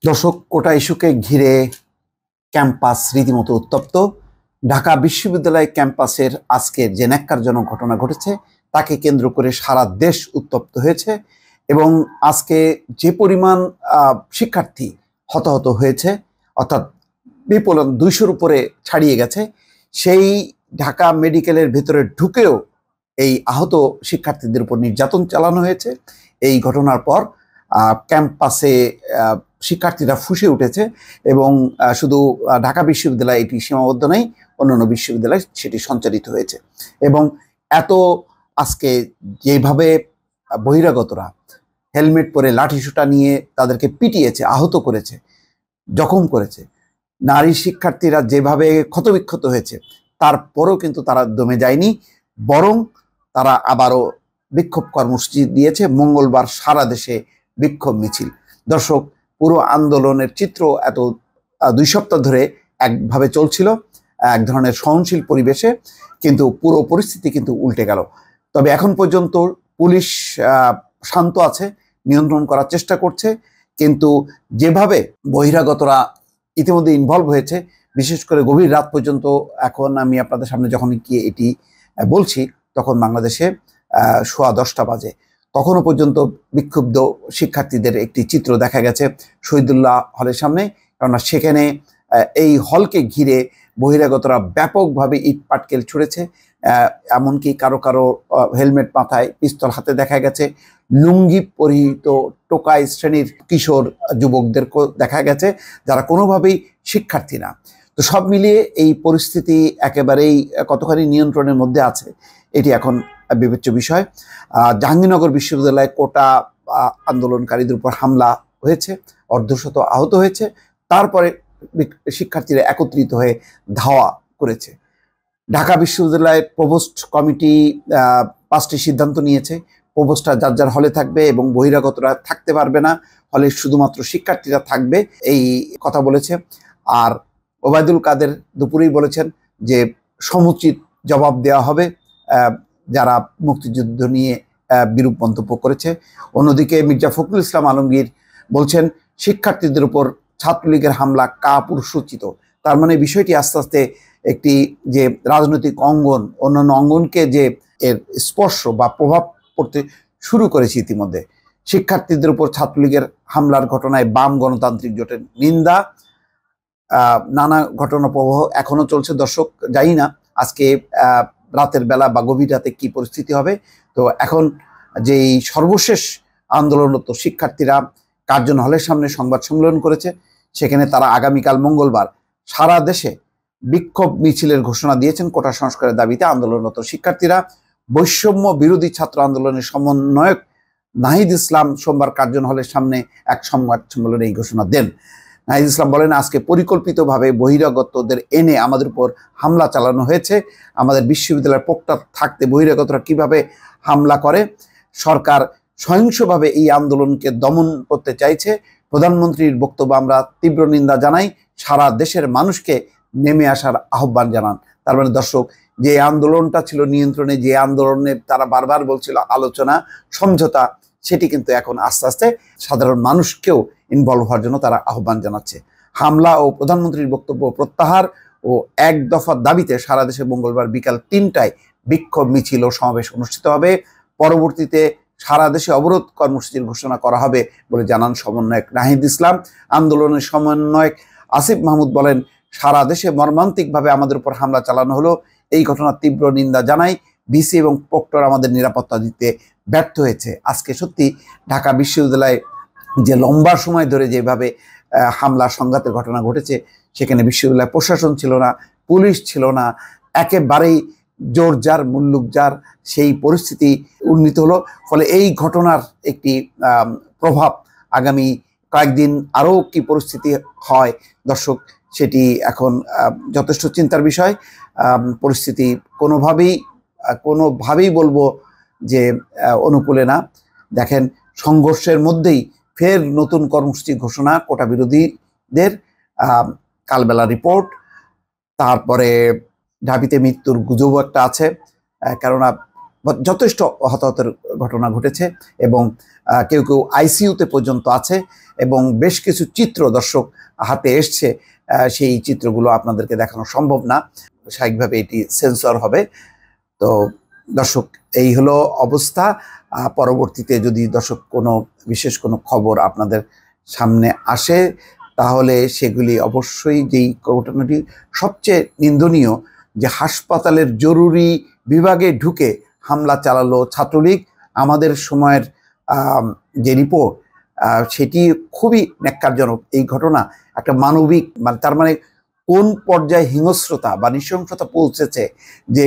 দর্শক, কোটা ইস্যুকে ঘিরে ক্যাম্পাস রীতিমতো উত্তপ্ত। ঢাকা বিশ্ববিদ্যালয় ক্যাম্পাসের আজকের যে ন্যাক্কারজনক ঘটনা ঘটেছে তাকে কেন্দ্র করে সারা দেশ উত্তপ্ত হয়েছে এবং আজকে যে পরিমাণ শিক্ষার্থী হতাহত হয়েছে, অর্থাৎ বিপুল 200-র উপরে ছাড়িয়ে গেছে, সেই ঢাকা মেডিকেলের ভেতরে ঢুকেও এই আহত শিক্ষার্থীদের উপর নির্যাতন চালানো হয়েছে। এই ঘটনার পর ক্যাম্পাসে শিক্ষার্থীরা ফুঁসে উঠেছে এবং শুধু ঢাকা বিশ্ববিদ্যালয় এটি সীমাবদ্ধ নেই, অন্যান্য বিশ্ববিদ্যালয় সেটি সঞ্চালিত হয়েছে। এবং এত আজকে যেভাবে বহিরাগতরা হেলমেট পরে লাঠিসোঁটা নিয়ে তাদেরকে পিটিয়েছে, আহত করেছে, জখম করেছে, নারী শিক্ষার্থীরা যেভাবে ক্ষতবিক্ষত হয়েছে, তারপরেও কিন্তু তারা দমে যায়নি, বরং তারা আবারও বিক্ষোভ কর্মসূচি দিয়েছে। মঙ্গলবার সারা দেশে বিক্ষোভ মিছিল। দর্শক, পুরো আন্দোলনের চিত্র এত 2 সপ্তাহ ধরে একভাবে চলছিল, এক ধরনের সহনশীল পরিবেশে, কিন্তু পুরো পরিস্থিতি কিন্তু উল্টে গেল। তবে এখন পর্যন্ত পুলিশ শান্ত আছে, নিয়ন্ত্রণ করার চেষ্টা করছে, কিন্তু যেভাবে বহিরাগতরা ইতিমধ্যে ইনভলভ হয়েছে, বিশেষ করে গভীর রাত পর্যন্ত, এখন আমি আপনাদের সামনে যখন গিয়ে এটি বলছি তখন বাংলাদেশে 10:15 বাজে, তখনও পর্যন্ত বিক্ষুব্ধ শিক্ষার্থীদের একটি চিত্র দেখা গেছে শহীদুল্লাহ হলের সামনে। কেননা সেখানে এই হলকে ঘিরে বহিরাগতরা ব্যাপকভাবে ইট পাটকেল ছুঁড়েছে, এমনকি কারো কারো হেলমেট মাথায়, পিস্তল হাতে দেখা গেছে। লুঙ্গি পরিহিত টোকাই শ্রেণীর কিশোর যুবকদেরকেও দেখা গেছে, যারা কোনোভাবেই শিক্ষার্থী না। তো সব মিলিয়ে এই পরিস্থিতি একেবারেই কতখানি নিয়ন্ত্রণের মধ্যে আছে এটি এখন বিবেচ্য বিষয়। জাহাঙ্গীরনগর বিশ্ববিদ্যালয়ে কোটা আন্দোলনকারীদের উপর হামলা হয়েছে, অর্ধশত আহত হয়েছে। তারপরে শিক্ষার্থীরা একত্রিত হয়ে ধাওয়া করেছে। ঢাকা বিশ্ববিদ্যালয়ের প্রভোস্ট কমিটি 5টি সিদ্ধান্ত নিয়েছে। প্রভোস্টরা যার যার হলে থাকবে এবং বহিরাগতরা থাকতে পারবে না, হলে শুধুমাত্র শিক্ষার্থীরা থাকবে, এই কথা বলেছে। আর ওবায়দুল কাদের দুপুরেই বলেছেন যে সমুচিত জবাব দেওয়া হবে যারা মুক্তিযুদ্ধ নিয়ে বিরূপ মন্তব্য করেছে। অন্যদিকে মির্জা ফখরুল ইসলাম আলমগীর বলছেন শিক্ষার্থীদের উপর ছাত্রলীগের হামলা কাপুরুষোচিত। তার মানে বিষয়টি আস্তে আস্তে একটি যে রাজনৈতিক অঙ্গন, অন্যান্য অঙ্গনকে যে এর স্পর্শ বা প্রভাব পড়তে শুরু করেছে ইতিমধ্যে। শিক্ষার্থীদের উপর ছাত্রলীগের হামলার ঘটনায় বাম গণতান্ত্রিক জোটের নিন্দা। নানা ঘটনা প্রবাহ এখনো চলছে। দর্শক, জানি না আজকে রাতের বেলা বা গভীর রাতে কি পরিস্থিতি হবে। তো এখন যেই সর্বশেষ আন্দোলনরত শিক্ষার্থীরা কার্জন হলের সামনে সংবাদ সম্মেলন করেছে, সেখানে তারা আগামীকাল মঙ্গলবার সারা দেশে বিক্ষোভ মিছিলের ঘোষণা দিয়েছেন। কোটা সংস্কারের দাবিতে আন্দোলনরত শিক্ষার্থীরা। বৈষম্য বিরোধী ছাত্র আন্দোলনের সমন্বয়ক নাহিদ ইসলাম সোমবার কার্জন হলের সামনে এক সংবাদ সম্মেলনে এই ঘোষণা দেন। নাহিদ ইসলাম বলেন, আজকে পরিকল্পিতভাবে বহিরাগতদের এনে আমাদের উপর হামলা চালানো হয়েছে। আমাদের বিশ্ববিদ্যালয়ের পোক্তা থাকতে বহিরাগতরা কিভাবে হামলা করে, সরকার সহিংসভাবে এই আন্দোলনকে দমন করতে চাইছে। প্রধানমন্ত্রীর বক্তব্য আমরা তীব্র নিন্দা জানাই, সারা দেশের মানুষকে নেমে আসার আহ্বান জানান। তার মানে দর্শক, যে আন্দোলনটা ছিল নিয়ন্ত্রণে, যে আন্দোলনে তারা বারবার বলছিল আলোচনা, সমঝোতা, সেটি কিন্তু এখন আস্তে আস্তে সাধারণ মানুষকেও ইনভলভ হওয়ার জন্য তারা আহ্বান জানাচ্ছে। হামলা ও প্রধানমন্ত্রীর বক্তব্য প্রত্যাহার ও এক দফার দাবিতে সারা দেশে মঙ্গলবার বিকাল 3টায় বিক্ষোভ মিছিল ও সমাবেশ অনুষ্ঠিত হবে। পরবর্তীতে সারা দেশে অবরোধ কর্মসূচির ঘোষণা করা হবে বলে জানান সমন্বয়ক নাহিদ ইসলাম। আন্দোলনের সমন্বয়ক আসিফ মাহমুদ বলেন, সারা দেশে মর্মান্তিকভাবে আমাদের উপর হামলা চালানো হলো। এই ঘটনার তীব্র নিন্দা জানাই। ভিসি এবং প্রক্টর আমাদের নিরাপত্তা দিতে ব্যর্থ হয়েছে। আজকে সত্যি ঢাকা বিশ্ববিদ্যালয়ে যে লম্বা সময় ধরে যেভাবে হামলা সংঘাতের ঘটনা ঘটেছে, সেখানে বিশ্ববিদ্যালয় প্রশাসন ছিল না, পুলিশ ছিল না, একেবারেই জোর যার মুল্লুক যার, সেই পরিস্থিতি উন্নীত হলো। ফলে এই ঘটনার একটি প্রভাব আগামী কয়েকদিন আরও কি পরিস্থিতি হয় দর্শক, সেটি এখন যথেষ্ট চিন্তার বিষয়। পরিস্থিতি কোনোভাবেই বলবো যে অনুকূলে না। দেখেন, সংঘর্ষের মধ্যেই ফের নতুন কর্মসূচি ঘোষণা কোটা বিরোধীদের, কালবেলা রিপোর্ট, তারপরে ঢাবিতে মৃত্যুর গুজবও একটা আছে, কেননা যথেষ্ট হতাহতের ঘটনা ঘটেছে এবং কেউ কেউ আইসিইউতে পর্যন্ত আছে। এবং বেশ কিছু চিত্র দর্শক হাতে এসছে, সেই চিত্রগুলো আপনাদেরকে দেখানো সম্ভব না, স্বাভাবিকভাবে এটি সেন্সর হবে। তো দর্শক, এই হলো অবস্থা। পরবর্তীতে যদি দর্শক কোনো বিশেষ কোনো খবর আপনাদের সামনে আসে তাহলে সেগুলি অবশ্যই, যেই ঘটনাটি সবচেয়ে নিন্দনীয়, যে হাসপাতালের জরুরি বিভাগে ঢুকে হামলা চালালো ছাত্রলীগ, আমাদের সময়ের যে রিপোর্ট সেটি খুবই ন্যাক্কারজনক। এই ঘটনা একটা মানবিক, মানে তার মানে কোন পর্যায়ে হিংস্রতা বা নৃশংসতা পৌঁছেছে যে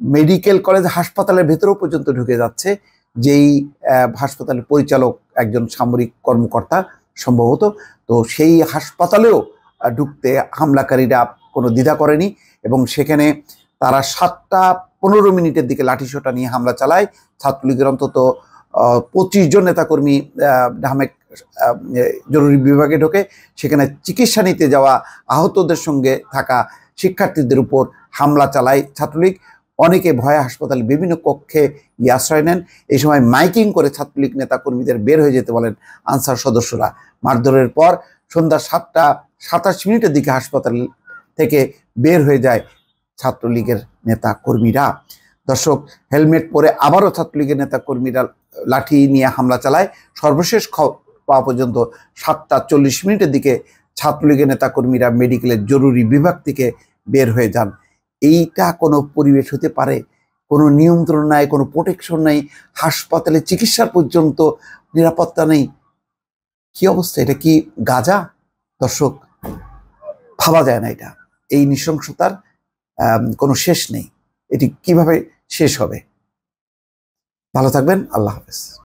মেডিকেল কলেজ হাসপাতালের ভেতরেও পর্যন্ত ঢুকে যাচ্ছে, যেই হাসপাতালের পরিচালক একজন সামরিক কর্মকর্তা সম্ভবত। তো সেই হাসপাতালেও ঢুকতে হামলাকারীরা কোনো দ্বিধা করেনি এবং সেখানে তারা 7টা 15 মিনিটের দিকে লাঠিসোঁটা নিয়ে হামলা চালায়। ছাত্রলীগের অন্তত 25 জন নেতাকর্মী ঢামেক জরুরি বিভাগে ঢোকে, সেখানে চিকিৎসা নিতে যাওয়া আহতদের সঙ্গে থাকা শিক্ষার্থীদের উপর হামলা চালায় ছাত্রলীগ। অনেকে ভয়ে হাসপাতালে বিভিন্ন কক্ষে গিয়ে আশ্রয় নেন। এই সময় মাইকিং করে ছাত্রলীগ নেতাকর্মীদের বের হয়ে যেতে বলেন আনসার সদস্যরা। মারধরের পর সন্ধ্যা 7টা 27 মিনিটের দিকে হাসপাতাল থেকে বের হয়ে যায় ছাত্রলীগের নেতা কর্মীরা। দর্শক, হেলমেট পরে আবারও ছাত্রলীগের নেতা কর্মীরা লাঠি নিয়ে হামলা চালায়। সর্বশেষ পাওয়া পর্যন্ত 7টা 40 মিনিটের দিকে ছাত্রলীগের নেতা কর্মীরা মেডিকেলের জরুরি বিভাগ থেকে বের হয়ে যান। এইটা কোনো পরিবেশ হতে পারে? কোনো নিয়ন্ত্রণ নাই, কোনো প্রোটেকশন নাই, হাসপাতালে চিকিৎসার পর্যন্ত নিরাপত্তা নেই। কি অবস্থা? এটা কি গাজা? দর্শক, ভাবা যায় না এটা। এই নৃশংসতার কোনো শেষ নেই। এটি কিভাবে শেষ হবে? ভালো থাকবেন। আল্লাহ হাফেজ।